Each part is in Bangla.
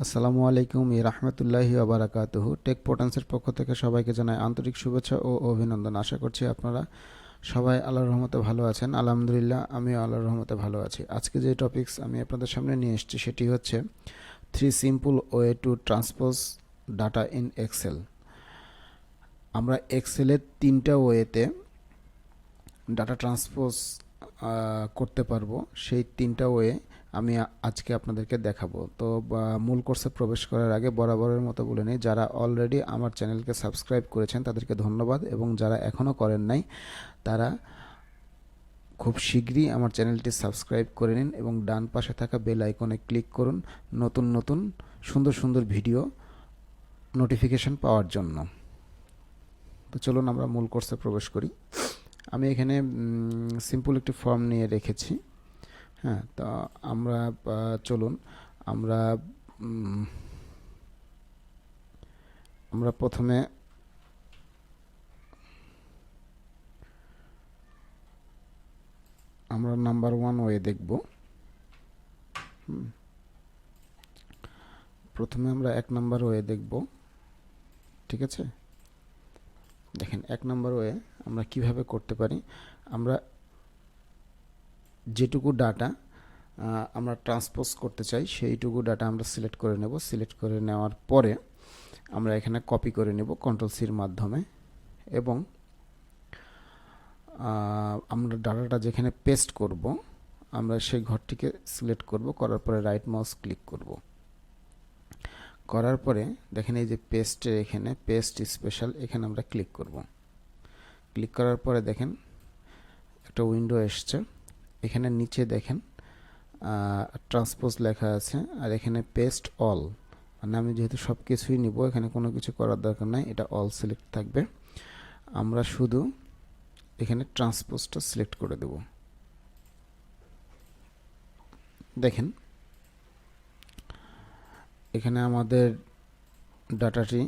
আসসালামু আলাইকুম রাহমাতুল্লাহি ওয়া বারাকাতুহু। টেক পোটেন্সের পক্ষ থেকে সবাইকে জানাই আন্তরিক শুভেচ্ছা ও অভিনন্দন। আশা করছি আপনারা সবাই আল্লাহর রহমতে ভালো আছেন। আলহামদুলিল্লাহ, আমিও আল্লাহর রহমতে ভালো আছি। আজকে যে টপিকস আমি আপনাদের সামনে নিয়ে এসেছি সেটি হচ্ছে 3 simple way to transpose data in Excel. আমরা এক্সেলের 3টা ওয়েতে ডাটা ট্রান্সপোজ করতে পারবো। সেই 3টা ওয়ে আমি আজকে আপনাদেরকে দেখাবো। তো মূল কোর্সে প্রবেশ করার আগে বরাবরের মতো বলে নিই, যারা অলরেডি আমার চ্যানেলকে সাবস্ক্রাইব করেছেন তাদেরকে ধন্যবাদ, এবং যারা এখনও করেন নাই তারা খুব শীঘ্রই আমার চ্যানেলটি সাবস্ক্রাইব করে নিন এবং ডান পাশে থাকা বেল আইকনে ক্লিক করুন নতুন নতুন সুন্দর সুন্দর ভিডিও নোটিফিকেশন পাওয়ার জন্য। তো চলুন আমরা মূল কোর্সে প্রবেশ করি। আমি এখানে সিম্পল একটি ফর্ম নিয়ে রেখেছি। হ্যাঁ, তো আমরা চলুন আমরা প্রথমে আমরা নাম্বার 1 ওয়ে দেখব। প্রথমে আমরা 1 নাম্বার ওয়ে দেখব। ঠিক আছে, দেখেন 1 নাম্বার ওয়ে আমরা কিভাবে করতে পারি। আমরা যেটুকু ডাটা আমরা ট্রান্সপোজ করতে চাই সেইটুকু ডাটা আমরা সিলেক্ট করে নেব। সিলেক্ট করে নেওয়ার পরে আমরা এখানে কপি করে নেব কন্ট্রোল সির মাধ্যমে, এবং আমরা ডাটাটা যেখানে পেস্ট করব আমরা সেই ঘরটিকে সিলেক্ট করব। করার পরে রাইট মাউস ক্লিক করব। করার পরে দেখেন এই যে পেস্টের এখানে পেস্ট স্পেশাল, এখানে আমরা ক্লিক করব। ক্লিক করার পরে দেখেন একটা উইন্ডো এসছে। এখানে নিচে দেখেন ট্রান্সপোজ লেখা আছে, আর এখানে পেস্ট অল, মানে আমি যেহেতু সব কিছুই নিব এখানে কোনো কিছু করার দরকার নাই, এটা অল সিলেক্ট থাকবে। আমরা শুধু এখানে ট্রান্সপোজটা সিলেক্ট করে দেব। দেখেন এখানে আমাদের ডাটাটি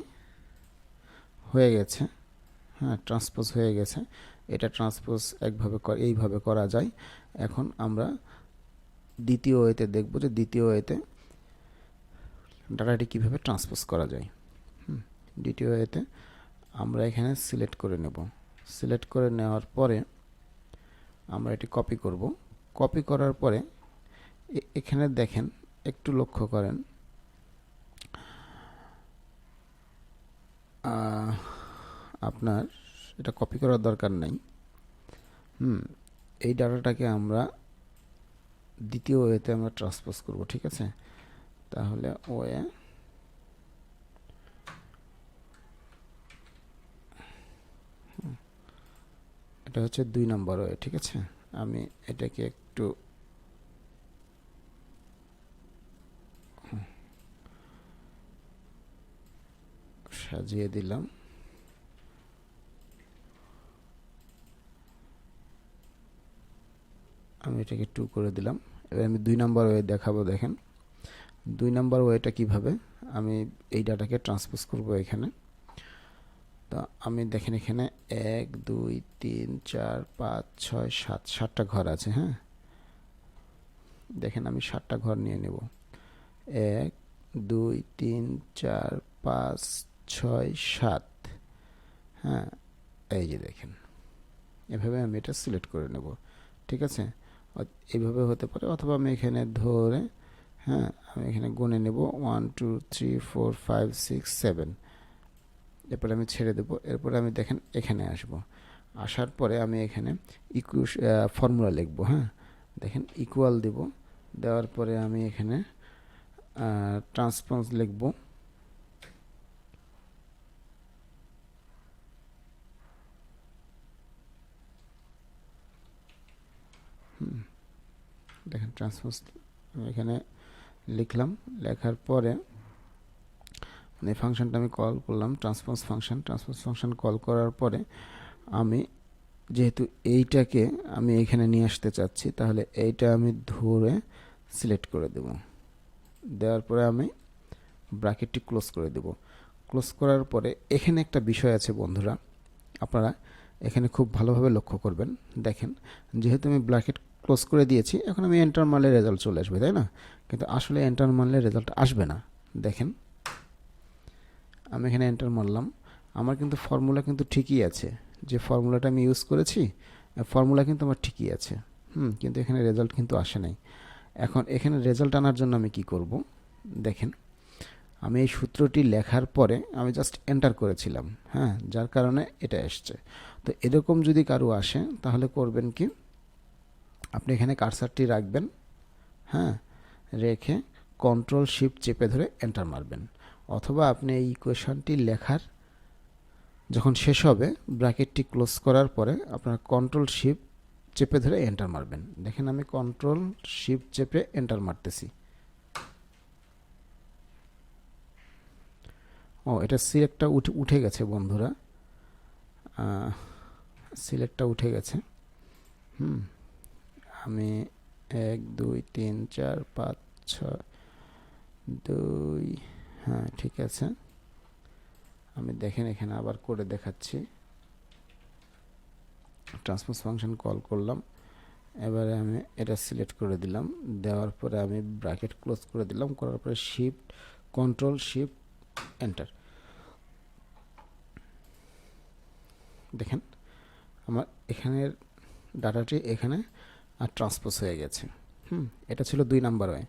হয়ে গেছে। হ্যাঁ, ট্রান্সপোজ হয়ে গেছে। এটা ট্রান্সপোজ এইভাবে করা যায়। এখন আমরা দ্বিতীয় ওয়েতে দেখব যে দ্বিতীয় ওয়েতে ডাটাটি কিভাবে ট্রান্সপোজ করা যায়। দ্বিতীয় ওয়েতে আমরা এখানে সিলেক্ট করে নেব। সিলেক্ট করে নেওয়ার পরে আমরা এটি কপি করব। কপি করার পরে এখানে দেখেন, একটু লক্ষ্য করেন, আপনার এটা কপি করার দরকার নাই। এই ডাটাটাকে আমরা দ্বিতীয় ওয়েতে আমরা ট্রান্সপোজ করব। ঠিক আছে, তাহলে ওয়ে এটা হচ্ছে 2 নম্বর ওয়ে। ঠিক আছে, আমি এটাকে একটু সাজিয়ে দিলাম। আমি এটাকে 2 করে দিলাম। এবার আমি 2 নম্বর ওয়ে দেখাবো। দেখেন 2 নম্বর ওয়েটা কিভাবে আমি এই ডাটাকে ট্রান্সপোজ করব এখানে। তো আমি দেখেন এখানে 1 2 3 4 5 6 7 7টা ঘর আছে। হ্যাঁ, দেখেন আমি 7টা ঘর নিয়ে নেব। 1 2 3 4 5 6 7। হ্যাঁ, এই যে দেখেন এভাবে আমি এটা সিলেক্ট করে নেব। ঠিক আছে, এইভাবে হতে পারে, অথবা আমি এখানে ধরে আমি এখানে গুনে নেব 1 2 3 4 5 6 7। এরপরে আমি ছেড়ে দেব। এরপরে আমি দেখেন এখানে আসব। আসার পরে আমি এখানে ফর্মুলা লিখব। হ্যাঁ, দেখেন ইকুয়াল দেব। দেওয়ার পরে আমি এখানে ট্রান্সপোজ লিখব। দেখেন ট্রান্সপোজ এখানে লিখলাম। লেখার পরে এই ফাংশনটা আমি কল করলাম, ট্রান্সপোজ ফাংশন কল করার পরে আমি যেহেতু এইটাকে আমি এখানে নিয়ে আসতে চাচ্ছি, তাহলে এইটা আমি ধরে সিলেক্ট করে দেব। দেওয়ার পরে আমি ব্র্যাকেটটি ক্লোজ করে দেব। ক্লোজ করার পরে এখানে একটা বিষয় আছে বন্ধুরা, আপনারা এখানে খুব ভালোভাবে লক্ষ্য করবেন। দেখেন যেহেতু আমি ব্র্যাকেট ক্লোজ করে দিয়েছি, এখন আমি এন্টার মারলে রেজাল্ট চলে আসবে, তাই না? কিন্তু আসলে এন্টার মারলে রেজাল্ট আসবে না। দেখেন আমি এখানে এন্টার মারলাম, আমার কিন্তু ফর্মুলা কিন্তু ঠিকই আছে, যে ফর্মুলাটা আমি ইউজ করেছি ফর্মুলা কিন্তু আমার ঠিকই আছে। কিন্তু এখানে রেজাল্ট কিন্তু আসে নাই। এখন এখানে রেজাল্ট আনার জন্য আমি কি করব, দেখেন আমি এই সূত্রটি লেখার পরে আমি জাস্ট এন্টার করেছিলাম, হ্যাঁ, যার কারণে এটা এসছে। তো এরকম যদি কারো আসে তাহলে করবেন কি, আপনি এখানে কার্সারটি রাখবেন, হ্যাঁ, রেখে কন্ট্রোল শিফট চেপে ধরে এন্টার মারবেন, অথবা আপনি এই ইকুয়েশনটি লেখার যখন শেষ হবে ব্র্যাকেটটি ক্লোজ করার পরে আপনার কন্ট্রোল শিফট চেপে ধরে এন্টার মারবেন। দেখেন আমি কন্ট্রোল শিফট চেপে এন্টার মারতেছি। ও, এটা সিলেক্টটা উঠে গেছে বন্ধুরা, সিলেক্টটা উঠে গেছে। আমি 1 2 3 4 5 6 2, হ্যাঁ ঠিক আছে। আমি দেখেন এখানে আবার করে দেখাচ্ছি। ট্রান্সপোজ ফাংশন কল করলাম, এবারে আমি এটা সিলেক্ট করে দিলাম, দেওয়ার পরে আমি ব্র্যাকেট ক্লোজ করে দিলাম, করার পরে শিফট কন্ট্রোল শিফট এন্টার। দেখেন আমার এখানের ডাটাটি এখানে আর ট্রান্সপোজ হয়ে গেছে। এটা ছিল 2 নাম্বার ওয়ে।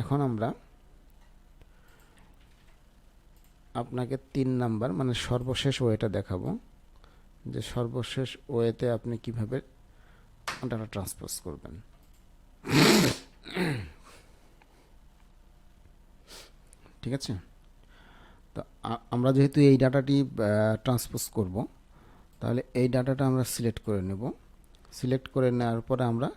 এখন আমরা আপনাকে 3 নাম্বার মানে সর্বশেষ ওয়েটা দেখাবো, যে সর্বশেষ ওয়েতে আপনি কিভাবে ডাটা ট্রান্সপোজ করবেন। ঠিক আছে, তো আমরা যেহেতু এই ডাটাটি ট্রান্সপোজ করব, তাহলে এই ডাটাটা আমরা সিলেক্ট করে নেব। সিলেক্ট করে নেওয়ার পরে আমরা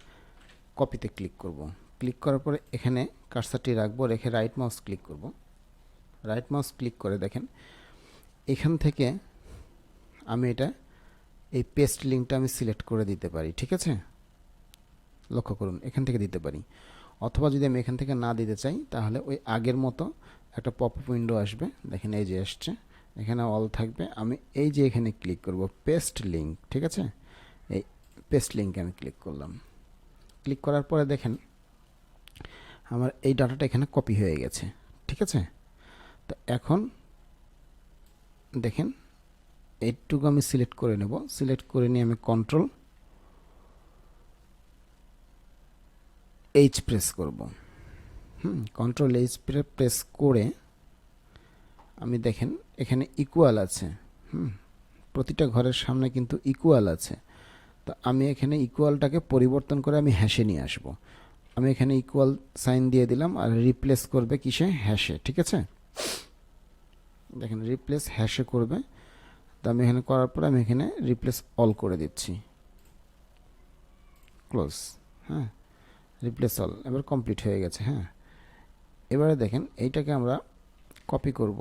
কপিতে ক্লিক করব। ক্লিক করার পরে এখানে কার্সারটি রাখবো, রেখে রাইট মাউস ক্লিক করব। রাইট মাউস ক্লিক করে দেখেন এখান থেকে আমি এটা এই পেস্ট লিঙ্কটা আমি সিলেক্ট করে দিতে পারি। ঠিক আছে, লক্ষ্য করুন এখান থেকে দিতে পারি, অথবা যদি আমি এখান থেকে না দিতে চাই তাহলে ওই আগের মতো একটা পপ আপ উইন্ডো আসবে, দেখেন এই যে আসছে, এখানে অল থাকবে, আমি এই যে এখানে ক্লিক করব পেস্ট লিঙ্ক। ঠিক আছে, এই পেস্ট লিঙ্কে আমি ক্লিক করলাম। ক্লিক করার পরে দেখেন আমার এই ডাটাটা এখানে কপি হয়ে গেছে। ঠিক আছে, তো এখন দেখেন এইটুকু আমি সিলেক্ট করে নেব। সিলেক্ট করে নিয়ে আমি কন্ট্রোল এইচ প্রেস করব। কন্ট্রোল এইচ প্রেস করে আমি দেখেন এখানে ইকুয়াল আছে, প্রতিটা ঘরের সামনে কিন্তু ইকুয়াল আছে। তো আমি এখানে ইকুয়ালটাকে পরিবর্তন করে আমি হ্যাশে নিয়ে আসব। আমি এখানে ইকুয়াল সাইন দিয়ে দিলাম, আর রিপ্লেস করবে কিসে, হ্যাশে। ঠিক আছে, দেখেন রিপ্লেস হ্যাশে করবে। তো আমি এখানে করার পরে আমি এখানে রিপ্লেস অল করে দিচ্ছি, ক্লোজ। হ্যাঁ, রিপ্লেস অল, এবার কমপ্লিট হয়ে গেছে। হ্যাঁ, এবারে দেখেন এইটাকে আমরা কপি করব।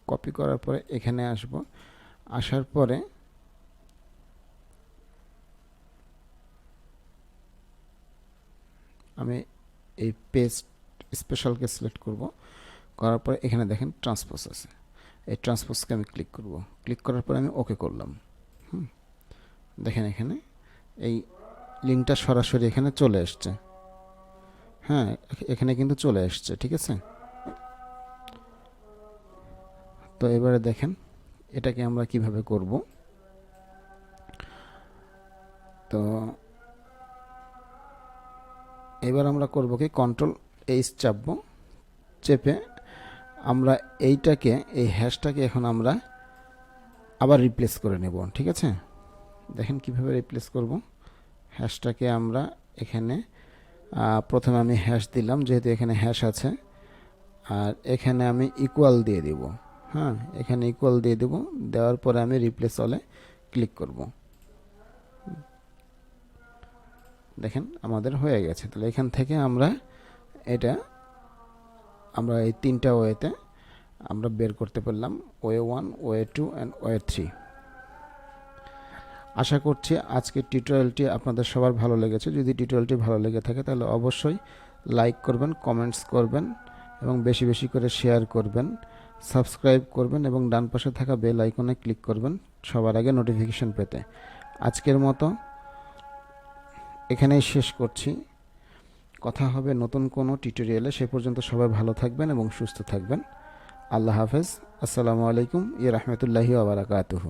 কপি করার পরে এখানে আসব, আসার পরে আমি এই পেস্ট স্পেশালকে সিলেক্ট করব। করার পরে এখানে দেখেন ট্রান্সপোজ আছে, এই ট্রান্সপোজকে আমি ক্লিক করব। ক্লিক করার পরে আমি ওকে করলাম। দেখেন এখানে এই লিঙ্কটা সরাসরি এখানে চলে আসছে। হ্যাঁ, এখানে কিন্তু চলে আসছে। ঠিক আছে, তো এবারে দেখেন এটাকে আমরা কিভাবে করব। তো এবার আমরা করব কি, কন্ট্রোল এইচ চাপবো, চেপে আমরা এইটাকে এই হ্যাশটাকে এখন আমরা আবার রিপ্লেস করে নেব। ঠিক আছে, দেখেন কিভাবে রিপ্লেস করব। হ্যাশটাকে আমরা এখানে প্রথমে আমি হ্যাশ দিলাম, যেহেতু এখানে হ্যাশ আছে, আর এখানে আমি ইকুয়াল দিয়ে দিব। হ্যাঁ, এখানে ইকুয়াল দিয়ে দেব, দেওয়ার পরে আমি রিপ্লেস অলে ক্লিক করব। দেখেন আমাদের হয়ে গেছে। তাহলে এখান থেকে আমরা এটা এই 3টা ওয়েতে আমরা বের করতে পারলাম, ওয়ে 1, ওয়ে 2 অ্যান্ড ওয়ে 3। আশা করছি আজকের টিউটোরিয়ালটি আপনাদের সবার ভালো লেগেছে। যদি টিউটোরিয়ালটি ভালো লেগে থাকে তাহলে অবশ্যই লাইক করবেন, কমেন্টস করবেন এবং বেশি বেশি করে শেয়ার করবেন, সাবস্ক্রাইব করবেন এবং ডান পাশে থাকা বেল আইকনে ক্লিক করবেন সবার আগে নোটিফিকেশন পেতে। আজকের মতো এখানেই শেষ করছি। কথা হবে নতুন কোনো টিউটোরিয়ালে। সে পর্যন্ত সবাই ভালো থাকবেন এবং সুস্থ থাকবেন। আল্লাহ হাফেজ। আসসালামু আলাইকুম ইয়া রাহমাতুল্লাহি ওয়া বারাকাতুহু।